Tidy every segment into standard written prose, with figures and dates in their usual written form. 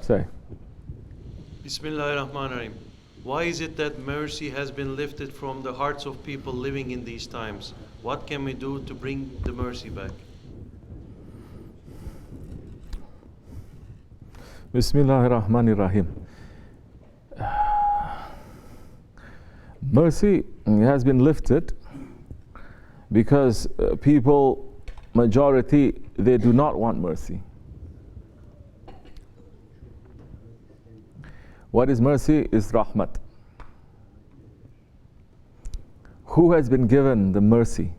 Say. Bismillahirrahmanirrahim. Why is it that mercy has been lifted from the hearts of people living in these times? What can we do to bring the mercy back? Bismillahirrahmanirrahim. Mercy has been lifted because people, majority, they do not want mercy. What is mercy? Is rahmat. Who has been given the mercy?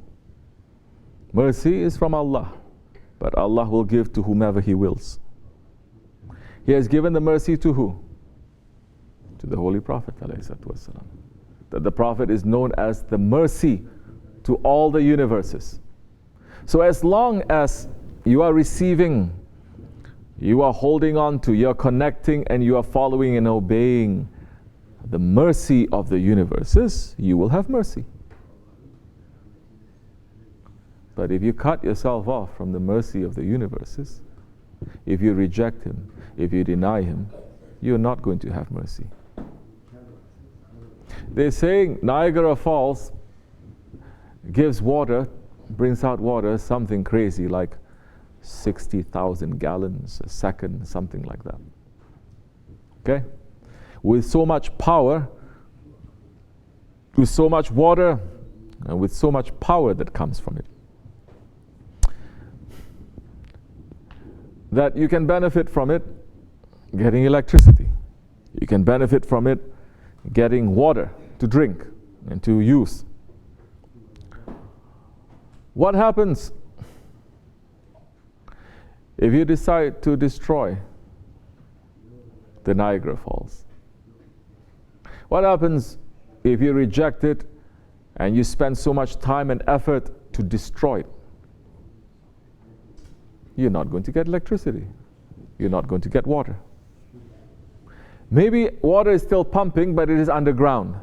Mercy is from Allah, but Allah will give to whomever He wills. He has given the mercy to who? To the Holy Prophet ﷺ. That the Prophet is known as the mercy to all the universes. So as long as you are receiving, you are holding on to, you are connecting, and you are following and obeying the mercy of the universes, you will have mercy. But if you cut yourself off from the mercy of the universes, if you reject Him, if you deny Him, you're not going to have mercy. They're saying Niagara Falls gives water, brings out water, something crazy like 60,000 gallons a second, something like that. Okay? With so much power, with so much water, and with so much power that comes from it, that you can benefit from it getting electricity. You can benefit from it getting water to drink and to use. What happens if you decide to destroy the Niagara Falls? What happens if you reject it and you spend so much time and effort to destroy it? You're not going to get electricity. You're not going to get water. Maybe water is still pumping, but it is underground.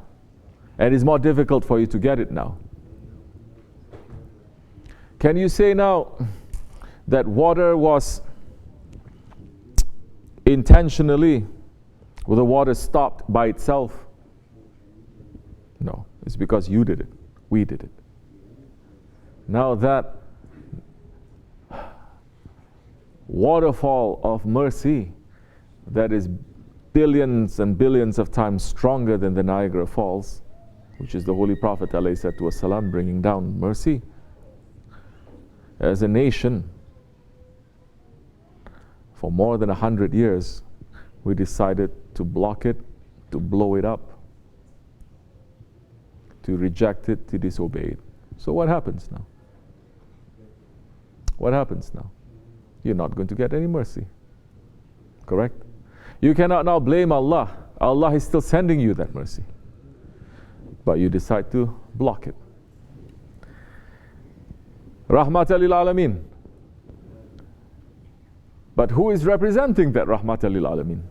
And it's more difficult for you to get it now. Can you say now that water was intentionally, well, the water stopped by itself? No, it's because you did it. We did it. Now that waterfall of mercy that is billions and billions of times stronger than the Niagara Falls, which is the Holy Prophet ﷺ bringing down mercy. As a nation, for more than 100 years, we decided to block it, to blow it up, to reject it, to disobey it. So what happens now? What happens now? You're not going to get any mercy. Correct? You cannot now blame Allah. Allah is still sending you that mercy. But you decide to block it. Rahmatan lil Alameen. But who is representing that Rahmatan lil Alameen?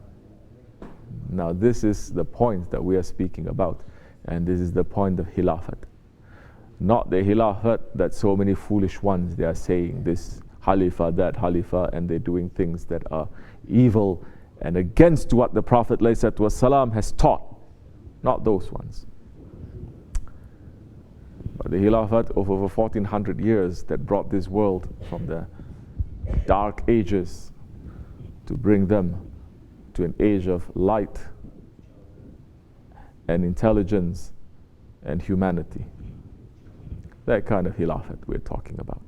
Now this is the point that we are speaking about. And this is the point of Khilafat. Not the Khilafat that so many foolish ones, they are saying this Khalifa, that Khalifa, and they're doing things that are evil and against what the Prophet ﷺ has taught. Not those ones. But the Khilafat of over 1400 years that brought this world from the dark ages to bring them to an age of light and intelligence and humanity. That kind of Khilafat we're talking about.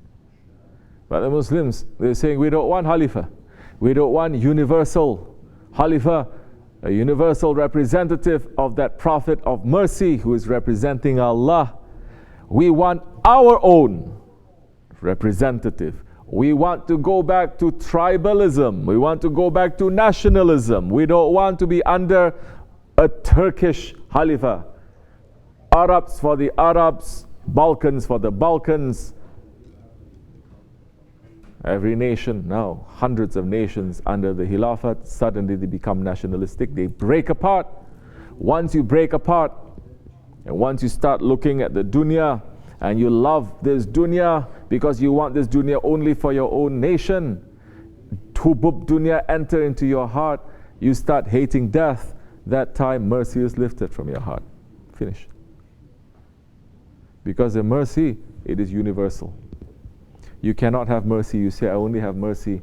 But the Muslims, they're saying we don't want Khalifa. We don't want universal Khalifa, a universal representative of that Prophet of mercy who is representing Allah. We want our own representative. We want to go back to tribalism. We want to go back to nationalism. We don't want to be under a Turkish Khalifa. Arabs for the Arabs, Balkans for the Balkans. Every nation now, hundreds of nations under the Khilafat, suddenly they become nationalistic. They break apart. Once you break apart, and once you start looking at the dunya, and you love this dunya because you want this dunya only for your own nation, hubub dunya enter into your heart, you start hating death, that time mercy is lifted from your heart. Finish. Because the mercy, it is universal. You cannot have mercy, you say, I only have mercy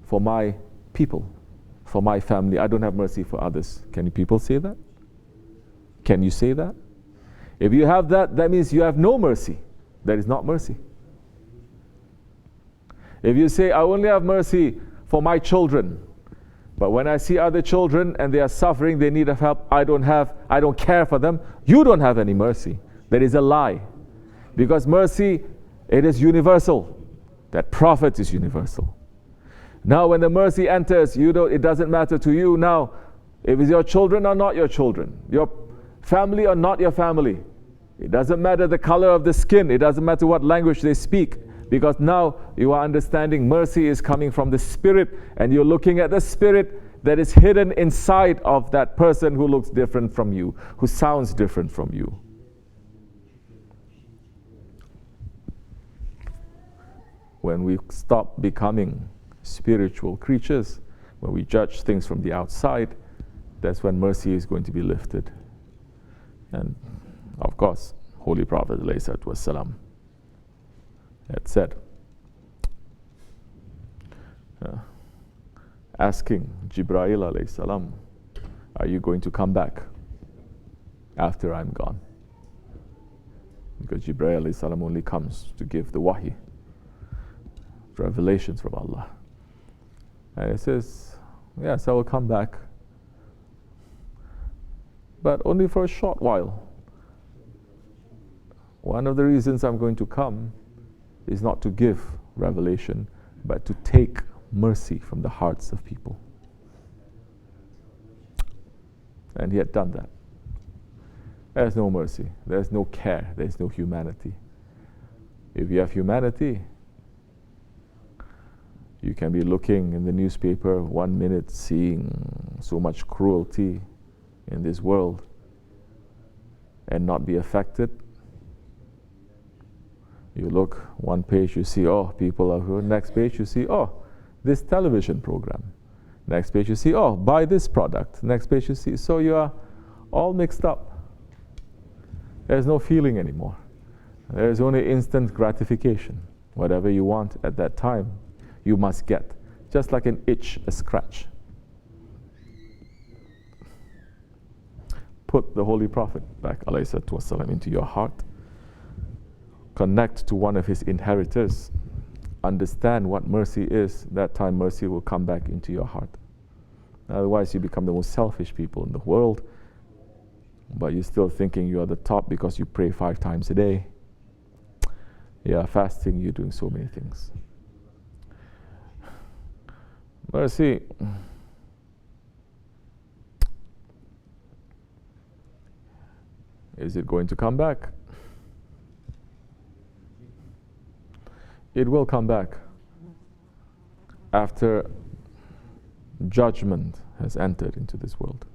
for my people, for my family. I don't have mercy for others. Can you people say that? Can you say that? If you have that, that means you have no mercy. That is not mercy. If you say, I only have mercy for my children, but when I see other children and they are suffering, they need help, I don't care for them, you don't have any mercy. That is a lie. Because mercy, it is universal. That prophet is universal. Now when the mercy enters, it doesn't matter to you now if it's your children or not your children, your family or not your family. It doesn't matter the color of the skin, it doesn't matter what language they speak, because now you are understanding mercy is coming from the Spirit, and you're looking at the Spirit that is hidden inside of that person who looks different from you, who sounds different from you. When we stop becoming spiritual creatures, when we judge things from the outside, that's when mercy is going to be lifted. And of course, Holy Prophet ﷺ had said, asking Jibreel alayhi, are you going to come back after I'm gone? Because Jibreel alayhi only comes to give the wahi, revelations from Allah. And it says, yes, I will come back, but only for a short while. One of the reasons I'm going to come is not to give revelation, but to take mercy from the hearts of people. And he had done that. There's no mercy, there's no care, there's no humanity. If you have humanity, you can be looking in the newspaper 1 minute, seeing so much cruelty in this world and not be affected. You look one page, you see, oh, people are good. Next page, you see, oh, this television program. Next page, you see, oh, buy this product. Next page, you see, so you are all mixed up. There's no feeling anymore. There's only instant gratification. Whatever you want at that time, you must get. Just like an itch, a scratch. Put the Holy Prophet back, ﷺ, into your heart. Connect to one of his inheritors. Understand what mercy is. That time mercy will come back into your heart. Otherwise you become the most selfish people in the world, but you're still thinking you are the top because you pray 5 times a day. You are fasting, you're doing so many things. Mercy. Is it going to come back? It will come back after judgment has entered into this world.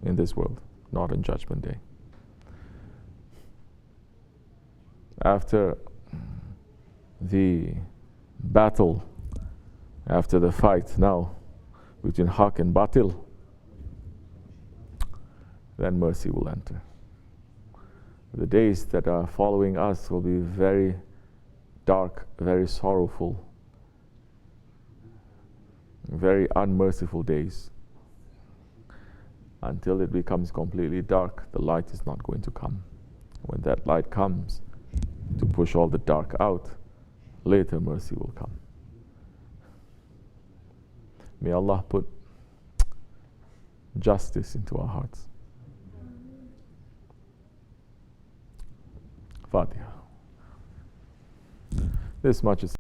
In this world, not on Judgment Day. After the battle, after the fight now between Haqq and Batil, then mercy will enter. The days that are following us will be very dark, very sorrowful, very unmerciful days. Until it becomes completely dark, the light is not going to come. When that light comes to push all the dark out, later mercy will come. May Allah put justice into our hearts. Fatiha. This much is